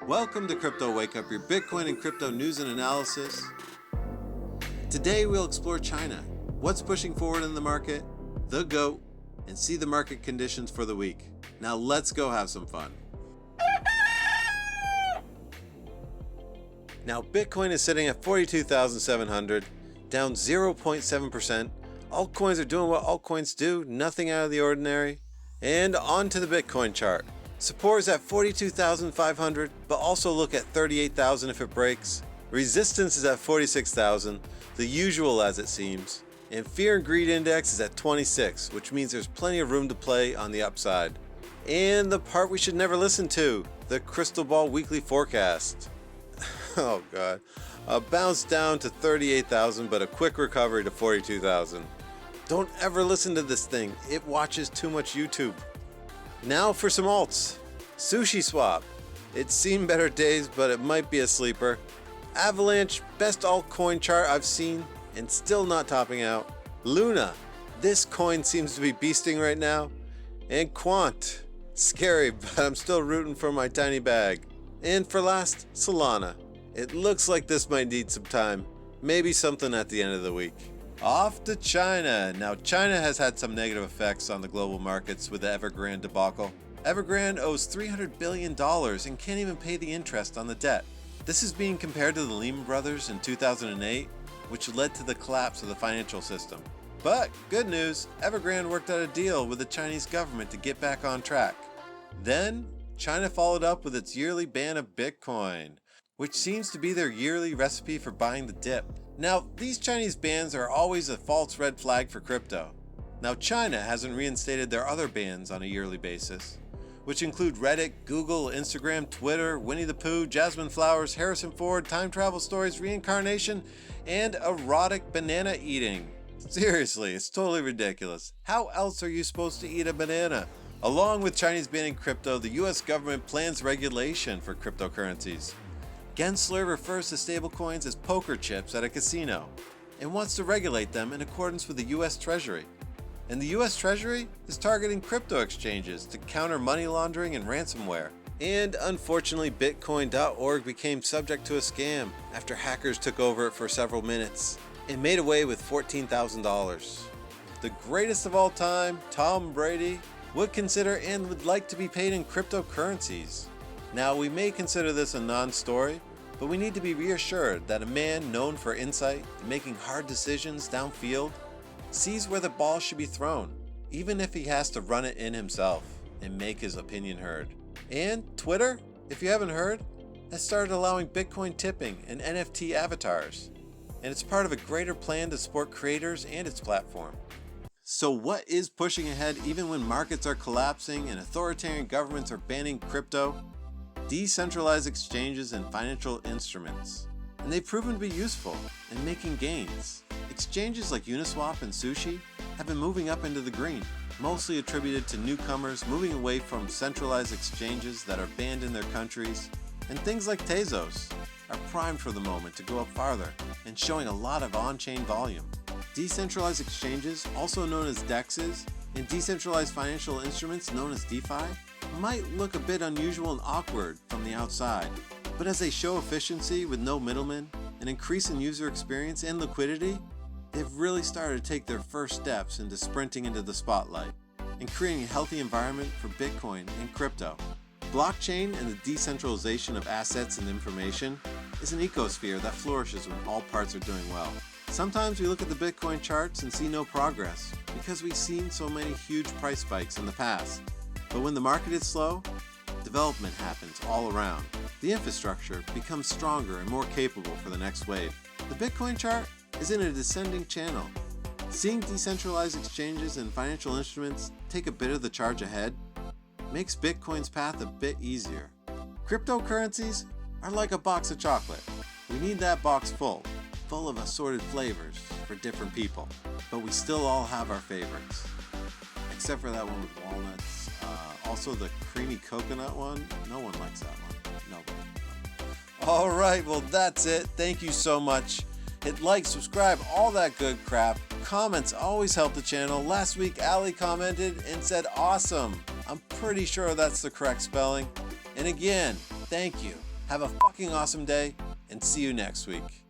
Welcome to Crypto Wake Up, your Bitcoin and crypto news and analysis. Today we'll explore China, what's pushing forward in the market, the GOAT, and see the market conditions for the week. Now let's go have some fun. Now Bitcoin is sitting at 42,700, down 0.7%. Altcoins are doing what altcoins do, nothing out of the ordinary. And on to the Bitcoin chart. Support is at 42,500, but also look at 38,000 if it breaks. Resistance is at 46,000, the usual as it seems. And Fear and Greed Index is at 26, which means there's plenty of room to play on the upside. And the part we should never listen to, the Crystal Ball Weekly Forecast. Oh god. A bounce down to 38,000, but a quick recovery to 42,000. Don't ever listen to this thing, it watches too much YouTube. Now for some alts. Sushi Swap. It's seen better days, but it might be a sleeper. Avalanche, best altcoin chart I've seen, and still not topping out. Luna. This coin seems to be beasting right now. And Quant. Scary, but I'm still rooting for my tiny bag. And for last, Solana. It looks like this might need some time. Maybe something at the end of the week. Off to China. Now China has had some negative effects on the global markets with the Evergrande debacle. Evergrande owes $300 billion and can't even pay the interest on the debt. This is being compared to the Lehman Brothers in 2008, which led to the collapse of the financial system. But good news, Evergrande worked out a deal with the Chinese government to get back on track. Then China followed up with its yearly ban of Bitcoin, which seems to be their yearly recipe for buying the dip. Now, these Chinese bans are always a false red flag for crypto. Now, China hasn't reinstated their other bans on a yearly basis, which include Reddit, Google, Instagram, Twitter, Winnie the Pooh, Jasmine Flowers, Harrison Ford, time travel stories, reincarnation, and erotic banana eating. Seriously, it's totally ridiculous. How else are you supposed to eat a banana? Along with Chinese banning crypto, the US government plans regulation for cryptocurrencies. Gensler refers to stablecoins as poker chips at a casino and wants to regulate them in accordance with the US Treasury. And the US Treasury is targeting crypto exchanges to counter money laundering and ransomware. And unfortunately, Bitcoin.org became subject to a scam after hackers took over it for several minutes and made away with $14,000. The greatest of all time, Tom Brady, would consider and would like to be paid in cryptocurrencies. Now, we may consider this a non-story, but we need to be reassured that a man known for insight and making hard decisions downfield sees where the ball should be thrown, even if he has to run it in himself and make his opinion heard. And Twitter, if you haven't heard, has started allowing Bitcoin tipping and NFT avatars, and it's part of a greater plan to support creators and its platform. So what is pushing ahead even when markets are collapsing and authoritarian governments are banning crypto? Decentralized exchanges and financial instruments. And they've proven to be useful in making gains. Exchanges like Uniswap and Sushi have been moving up into the green, mostly attributed to newcomers moving away from centralized exchanges that are banned in their countries. And things like Tezos are primed for the moment to go up farther and showing a lot of on-chain volume. Decentralized exchanges, also known as DEXs, and decentralized financial instruments known as DeFi, might look a bit unusual and awkward from the outside, but as they show efficiency with no middlemen, an increase in user experience and liquidity, they've really started to take their first steps into sprinting into the spotlight and creating a healthy environment for Bitcoin and crypto. Blockchain and the decentralization of assets and information is an ecosphere that flourishes when all parts are doing well. Sometimes we look at the Bitcoin charts and see no progress because we've seen so many huge price spikes in the past. But when the market is slow, development happens all around. The infrastructure becomes stronger and more capable for the next wave. The Bitcoin chart is in a descending channel. Seeing decentralized exchanges and financial instruments take a bit of the charge ahead makes Bitcoin's path a bit easier. Cryptocurrencies are like a box of chocolate. We need that box full of assorted flavors for different people, but we still all have our favorites. Except for that one with walnuts. Also the creamy coconut one. No one likes that one. Nobody. Alright, well that's it. Thank you so much. Hit like, subscribe, all that good crap. Comments always help the channel. Last week Ali commented and said awesome. I'm pretty sure that's the correct spelling. And again, thank you. Have a fucking awesome day, and see you next week.